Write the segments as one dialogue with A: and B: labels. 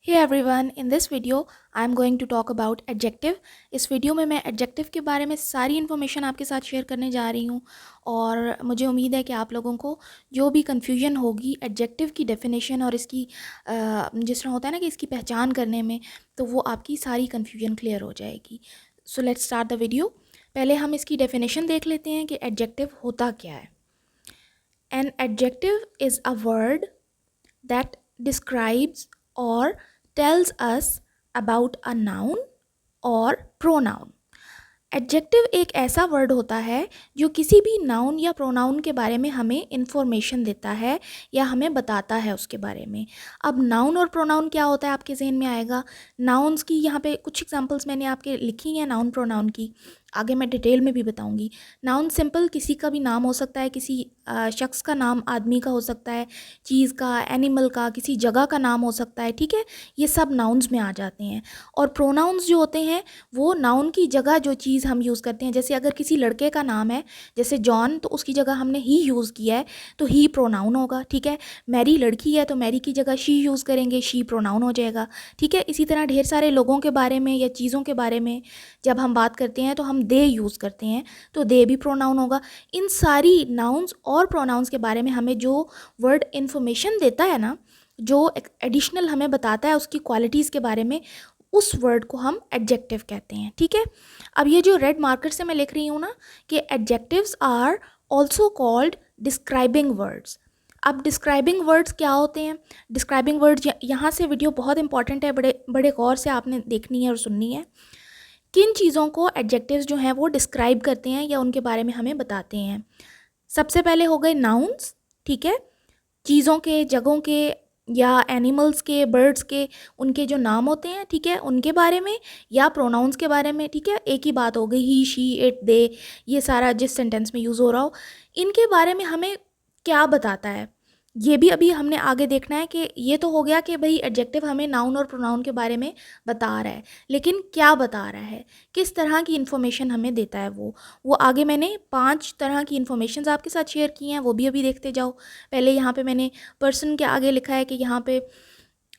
A: Hey everyone, in this video I am going to talk about adjective। इस video में मैं adjective के बारे में सारी इन्फॉर्मेशन आपके साथ शेयर करने जा रही हूँ और मुझे उम्मीद है कि आप लोगों को जो भी कन्फ्यूजन होगी adjective की डेफिनेशन और इसकी जिस तरह होता है ना कि इसकी पहचान करने में, तो वो आपकी सारी कन्फ्यूजन क्लियर हो जाएगी। So let's start the video. पहले हम इसकी डेफिनेशन देख लेते हैं कि adjective होता क्या है। An adjective is a word that describes or tells us about a noun or pronoun। Adjective एक ऐसा वर्ड होता है जो किसी भी नाउन या प्रोनाउन के बारे में हमें इंफॉर्मेशन देता है या हमें बताता है उसके बारे में। अब नाउन और प्रोनाउन क्या होता है आपके जहन में आएगा। नाउन्स की यहाँ पे कुछ एग्जांपल्स मैंने आपके लिखी हैं नाउन प्रोनाउन की, आगे मैं डिटेल में भी बताऊंगी। नाउन सिंपल किसी का भी नाम हो सकता है, किसी शख्स का नाम आदमी का हो सकता है, चीज़ का, एनिमल का, किसी जगह का नाम हो सकता है, ठीक है, ये सब नाउन्स में आ जाते हैं। और प्रोनाउंस जो होते हैं वो नाउन की जगह जो चीज़ हम यूज़ करते हैं, जैसे अगर किसी लड़के का नाम है जैसे जॉन, तो उसकी जगह हमने ही यूज़ किया है तो ही प्रोनाउन होगा, ठीक है। मैरी लड़की है तो मैरी की जगह शी यूज़ करेंगे, शी प्रोनाउन हो जाएगा, ठीक है। इसी तरह ढेर सारे लोगों के बारे में या चीज़ों के बारे में जब हम बात करते हैं तो हम दे यूज़ करते हैं तो दे भी प्रोनाउन होगा। इन सारी नाउन्स और प्रोनाउंस के बारे में हमें जो वर्ड इन्फॉर्मेशन देता है ना, जो एडिशनल हमें बताता है उसकी क्वालिटीज़ के बारे में, उस वर्ड को हम एडजेक्टिव कहते हैं, ठीक है। अब ये जो रेड मार्कर से मैं लिख रही हूँ ना कि adjectives are also called describing words. अब डिस्क्राइबिंग वर्ड्स क्या होते हैं? डिस्क्राइबिंग वर्ड्स, यहाँ से वीडियो बहुत इंपॉर्टेंट है, बड़े बड़े गौर से आपने देखनी है और सुननी है। किन चीज़ों को एडजेक्टिव्स जो हैं वो डिस्क्राइब करते हैं या उनके बारे में हमें बताते हैं। सबसे पहले हो गए नाउन्स, ठीक है, चीज़ों के, जगहों के या एनिमल्स के, बर्ड्स के, उनके जो नाम होते हैं, ठीक है, उनके बारे में, या प्रोनाउंस के बारे में, ठीक है। एक ही बात हो गई, ही, शी, इट, दे, ये सारा जिस सेंटेंस में यूज़ हो रहा हो, इनके बारे में हमें क्या बताता है, ये भी अभी हमने आगे देखना है। कि ये तो हो गया कि भाई एडजेक्टिव हमें नाउन और प्रोनाउन के बारे में बता रहा है, लेकिन क्या बता रहा है, किस तरह की इन्फॉर्मेशन हमें देता है वो आगे मैंने 5 तरह की इन्फॉर्मेशंस आपके साथ शेयर की हैं, वो भी अभी देखते जाओ। पहले यहाँ पे मैंने पर्सन के आगे लिखा है कि यहाँ पे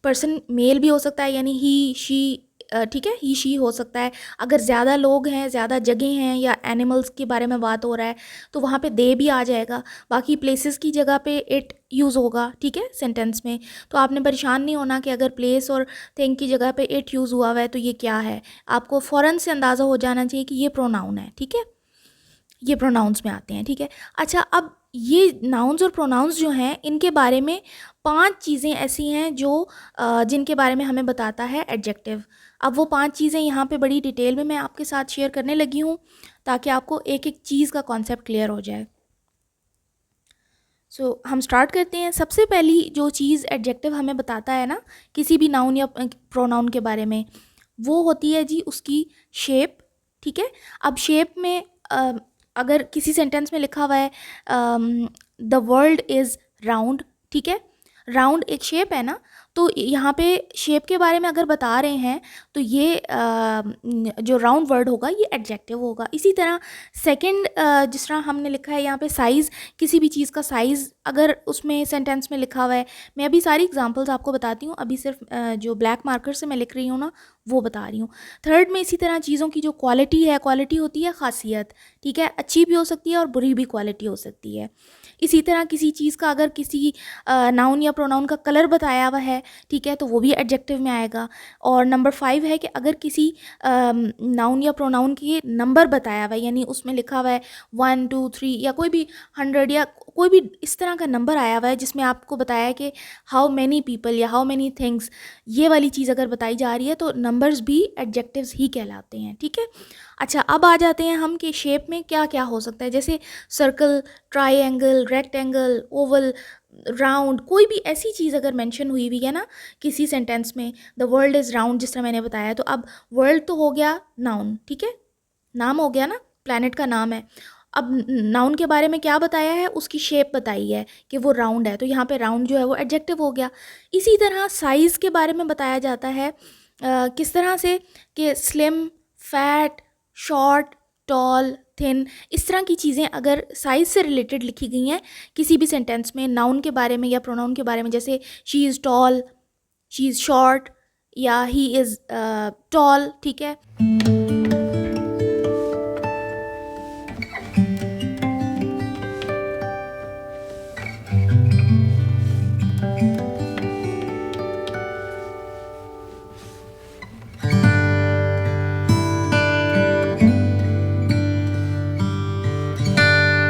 A: पर्सन मेल भी हो सकता है, यानी ही, शी, ठीक है, ही, शी हो सकता है। अगर ज़्यादा लोग हैं, ज़्यादा जगह हैं या एनिमल्स के बारे में बात हो रहा है तो वहाँ पे दे भी आ जाएगा। बाकी प्लेसेस की जगह पे इट यूज़ होगा, ठीक है, सेंटेंस में। तो आपने परेशान नहीं होना कि अगर प्लेस और थिंग की जगह पे इट यूज़ हुआ हुआ है तो ये क्या है, आपको फ़ौरन से अंदाज़ा हो जाना चाहिए कि ये प्रोनाउन है, ठीक है, ये प्रोनाउंस में आते हैं, ठीक है। अच्छा, अब ये नाउन्स और प्रोनाउंस जो हैं इनके बारे में 5 चीज़ें ऐसी हैं जो जिनके बारे में हमें बताता है एडजेक्टिव। अब वो 5 चीज़ें यहाँ पे बड़ी डिटेल में मैं आपके साथ शेयर करने लगी हूँ ताकि आपको एक एक चीज़ का कॉन्सेप्ट क्लियर हो जाए। सो हम स्टार्ट करते हैं। सबसे पहली जो चीज़ एडजेक्टिव हमें बताता है ना किसी भी नाउन या प्रोनाउन के बारे में, वो होती है जी उसकी शेप, ठीक है। अब शेप में अगर किसी सेंटेंस में लिखा हुआ है द वर्ल्ड इज़ राउंड, ठीक है, राउंड एक शेप है ना, तो यहाँ पे शेप के बारे में अगर बता रहे हैं तो ये जो राउंड वर्ड होगा ये एडजेक्टिव होगा। इसी तरह सेकंड, जिस तरह हमने लिखा है यहाँ पे साइज़, किसी भी चीज़ का साइज़ अगर उसमें सेंटेंस में लिखा हुआ है, मैं अभी सारी एग्जांपल्स आपको बताती हूँ, अभी सिर्फ जो ब्लैक मार्कर से मैं लिख रही हूँ ना वो बता रही हूँ। थर्ड में इसी तरह चीज़ों की जो क्वालिटी है, क्वालिटी होती है खासियत, ठीक है, अच्छी भी हो सकती है और बुरी भी क्वालिटी हो सकती है। इसी तरह किसी चीज़ का अगर किसी नाउन या प्रोनाउन का कलर बताया हुआ है, ठीक है, तो वो भी एडजेक्टिव में आएगा। और नंबर 5 है कि अगर किसी नाउन या प्रोनाउन की नंबर बताया हुआ है, यानी उसमें लिखा हुआ है 1 2 3 या कोई भी 100 या कोई भी इस तरह का नंबर आया हुआ है जिसमें आपको बताया है कि हाउ मैनी पीपल या हाउ मैनी थिंग्स, ये वाली चीज़ अगर बताई जा रही है तो नंबर्स भी एडजेक्टिव्स ही कहलाते हैं, ठीक है। अच्छा, अब आ जाते हैं हम कि शेप में क्या क्या हो सकता है, जैसे circle, triangle, rectangle, Oval, round, कोई भी ऐसी चीज़ अगर मेंशन हुई हुई है ना किसी सेंटेंस में, द वर्ल्ड इज़ राउंड जिस तरह मैंने बताया, तो अब वर्ल्ड तो हो गया नाउन, ठीक है, नाम हो गया ना, प्लैनेट का नाम है। अब नाउन के बारे में क्या बताया है, उसकी शेप बताई है कि वो राउंड है, तो यहाँ पे राउंड जो है वो एडजेक्टिव हो गया। इसी तरह साइज़ के बारे में बताया जाता है किस तरह से कि slim, fat, short, tall, thin, इस तरह की चीज़ें अगर साइज़ से रिलेटेड लिखी गई हैं किसी भी सेंटेंस में नाउन के बारे में या प्रोनाउन के बारे में, जैसे she is tall, she is short, या ही इज़ टॉल, ठीक है।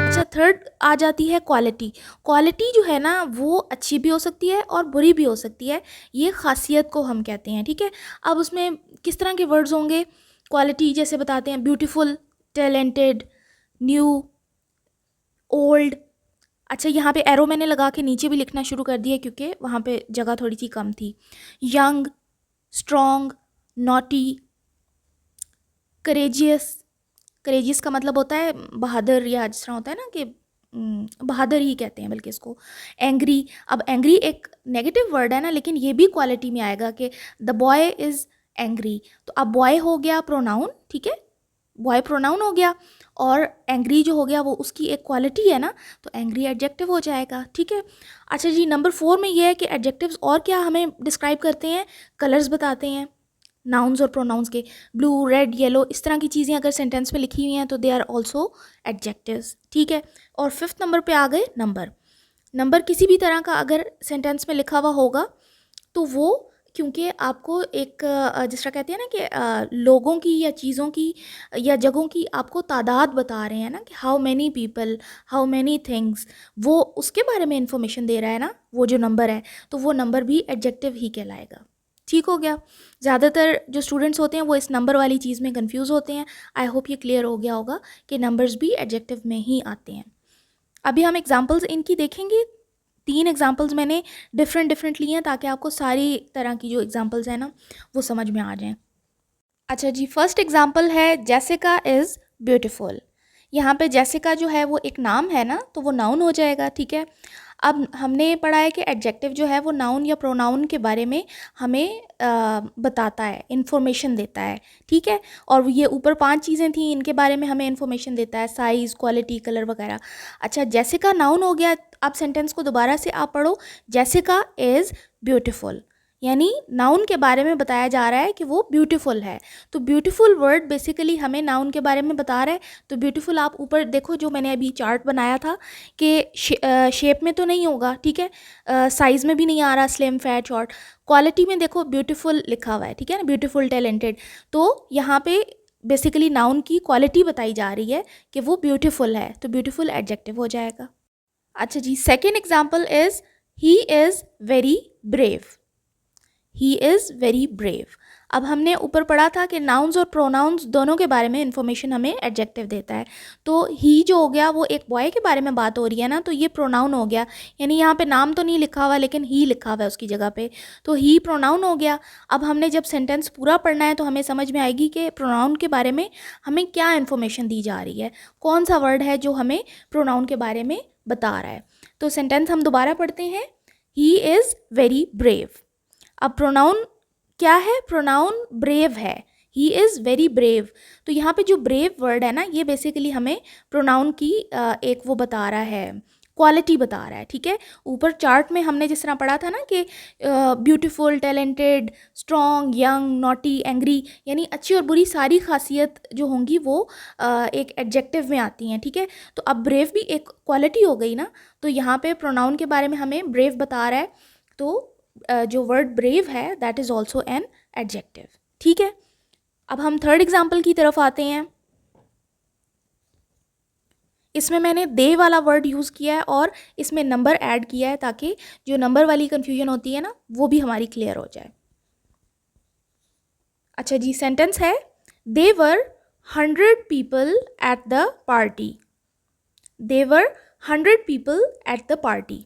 A: अच्छा, थर्ड आ जाती है क्वालिटी। क्वालिटी जो है ना वो अच्छी भी हो सकती है और बुरी भी हो सकती है, ये खासियत को हम कहते हैं, ठीक है। अब उसमें किस तरह के वर्ड्स होंगे? क्वालिटी जैसे बताते हैं ब्यूटीफुल, टैलेंटेड, न्यू, ओल्ड। अच्छा, यहाँ पे एरो मैंने लगा के नीचे भी लिखना शुरू कर दिया क्योंकि वहाँ पे जगह थोड़ी सी कम थी। Young, strong, naughty, courageous. Courageous का मतलब होता है बहादुर, या जिस तरह होता है ना कि बहादुर ही कहते हैं बल्कि इसको। एंग्री, अब एंग्री एक नेगेटिव वर्ड है ना, लेकिन ये भी क्वालिटी में आएगा कि द बॉय इज़ एंग्री। तो अब बॉय हो गया प्रोनाउन, ठीक है, बॉय प्रोनाउन हो गया, और एंग्री जो हो गया वो उसकी एक क्वालिटी है ना, तो एंग्री एडजेक्टिव हो जाएगा, ठीक है। अच्छा जी, नंबर 4 में ये है कि एडजेक्टिव्स और क्या हमें डिस्क्राइब करते हैं, कलर्स बताते हैं नाउन्स और प्रोनाउंस के। ब्लू, रेड, येलो, इस तरह की चीज़ें अगर सेंटेंस में लिखी हुई हैं तो दे आर ऑल्सो एडजेक्टिव्स, ठीक है। और 5th नंबर पे आ गए नंबर। नंबर किसी भी तरह का अगर सेंटेंस में लिखा हुआ होगा तो वो, क्योंकि आपको एक जिस तरह कहते हैं ना कि लोगों की या चीज़ों की या जगहों की आपको तादाद बता रहे हैं ना, कि how many people, how many things, वो उसके बारे में इंफॉर्मेशन दे रहा है ना वो जो नंबर है, तो वो नंबर भी एडजेक्टिव ही कहलाएगा, ठीक हो गया। ज़्यादातर जो स्टूडेंट्स होते हैं वो इस नंबर वाली चीज़ में कंफ्यूज होते हैं। आई होप ये क्लियर हो गया होगा कि नंबर्स भी एडजेक्टिव में ही आते हैं। अभी हम एग्जांपल्स इनकी देखेंगे। 3 एग्जांपल्स मैंने डिफरेंट लिए हैं ताकि आपको सारी तरह की जो एग्जांपल्स हैं ना वो समझ में आ जाएं। अच्छा जी, फर्स्ट एग्जांपल है जेसिका इज़ ब्यूटीफुल। यहाँ पे जेसिका जो है वो एक नाम है ना, तो वो नाउन हो जाएगा, ठीक है। अब हमने पढ़ा है कि एडजेक्टिव जो है वो नाउन या प्रोनाउन के बारे में हमें बताता है, इंफॉर्मेशन देता है, ठीक है। और ये ऊपर 5 चीज़ें थी, इनके बारे में हमें इंफॉर्मेशन देता है, साइज़, क्वालिटी, कलर वगैरह। अच्छा, जेसिका नाउन हो गया। आप सेंटेंस को दोबारा से आप पढ़ो, जेसिका इज़ ब्यूटीफुल, यानी नाउन के बारे में बताया जा रहा है कि वो ब्यूटीफुल है। तो ब्यूटीफुल वर्ड बेसिकली हमें नाउन के बारे में बता रहा है। तो ब्यूटीफुल आप ऊपर देखो, जो मैंने अभी चार्ट बनाया था कि शेप में तो नहीं होगा, ठीक है, साइज़ में भी नहीं आ रहा, स्लिम, फैट, शॉर्ट। क्वालिटी में देखो ब्यूटीफुल लिखा हुआ है, ठीक है ना, ब्यूटीफुल, टैलेंटेड। तो यहाँ पे बेसिकली नाउन की क्वालिटी बताई जा रही है कि वो ब्यूटीफुल है, तो ब्यूटीफुल एडजेक्टिव हो जाएगा। अच्छा जी, second example is he is very brave. He is very brave. अब हमने ऊपर पढ़ा था कि नाउन्स और प्रोनाउंस दोनों के बारे में इंफॉर्मेशन हमें एडजेक्टिव देता है। तो ही जो हो गया वो एक बॉय के बारे में बात हो रही है ना, तो ये प्रोनाउन हो गया, यानी यहाँ पे नाम तो नहीं लिखा हुआ लेकिन ही लिखा हुआ है उसकी जगह पे, तो ही प्रोनाउन हो गया। अब हमने जब सेंटेंस पूरा पढ़ना है तो हमें समझ में आएगी कि प्रोनाउन के बारे में हमें क्या इन्फॉर्मेशन दी जा रही है, कौन सा वर्ड है जो हमें प्रोनाउन के बारे में बता रहा है। तो सेंटेंस हम दोबारा पढ़ते हैं, ही इज़ वेरी ब्रेव। अब प्रोनाउन क्या है? प्रोनाउन ब्रेव है, ही इज़ वेरी ब्रेव। तो यहाँ पे जो ब्रेव वर्ड है ना, ये बेसिकली हमें प्रोनाउन की एक वो बता रहा है, क्वालिटी बता रहा है, ठीक है। ऊपर चार्ट में हमने जिस तरह पढ़ा था ना कि beautiful, talented, strong, young, naughty, angry, यानी अच्छी और बुरी सारी खासियत जो होंगी वो एक एडजेक्टिव में आती हैं, ठीक है। तो अब ब्रेव भी एक क्वालिटी हो गई ना, तो यहाँ पे प्रोनाउन के बारे में हमें ब्रेव बता रहा है, तो जो वर्ड ब्रेव है that is also an adjective, ठीक है। अब हम थर्ड एग्जाम्पल की तरफ आते हैं। इसमें मैंने दे वाला वर्ड यूज़ किया है और इसमें नंबर ऐड किया है ताकि जो नंबर वाली कन्फ्यूजन होती है ना वो भी हमारी क्लियर हो जाए। अच्छा जी, सेंटेंस है, दे वर 100 people at the party. They were 100 people at the party,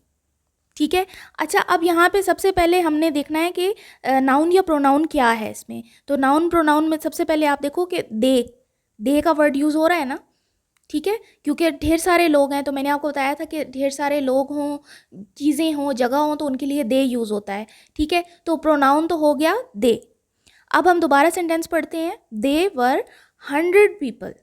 A: ठीक है। अच्छा, अब यहाँ पे सबसे पहले हमने देखना है कि नाउन या प्रोनाउन क्या है इसमें। तो नाउन प्रोनाउन में सबसे पहले आप देखो कि दे का वर्ड यूज़ हो रहा है ना, ठीक है, क्योंकि ढेर सारे लोग हैं। तो मैंने आपको बताया था कि ढेर सारे लोग हों, चीज़ें हों, जगह हों, तो उनके लिए दे यूज़ होता है, ठीक है। तो प्रोनाउन तो हो गया दे। अब हम दोबारा सेंटेंस पढ़ते हैं, दे वर 100 people,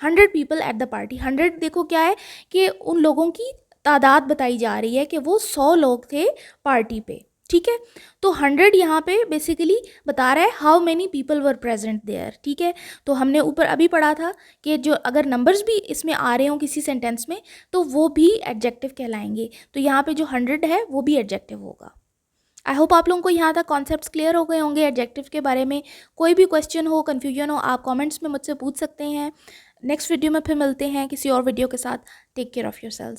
A: 100 people at the party. 100 देखो क्या है कि उन लोगों की तादाद बताई जा रही है कि वो 100 लोग थे पार्टी पे, ठीक है। तो 100 यहाँ पे बेसिकली बता रहा है how many people were present there. ठीक है, तो हमने ऊपर अभी पढ़ा था कि जो अगर नंबर्स भी इसमें आ रहे हों किसी सेंटेंस में तो वो भी एडजेक्टिव कहलाएंगे। तो यहाँ पे जो 100 है वो भी एडजेक्टिव होगा। आई होप आप लोगों को यहाँ तक कॉन्सेप्ट्स क्लियर हो गए होंगे एडजेक्टिव के बारे में। कोई भी क्वेश्चन हो, कन्फ्यूजन हो, आप कमेंट्स में मुझसे पूछ सकते हैं। नेक्स्ट वीडियो में फिर मिलते हैं किसी और वीडियो के साथ। Take care of yourself.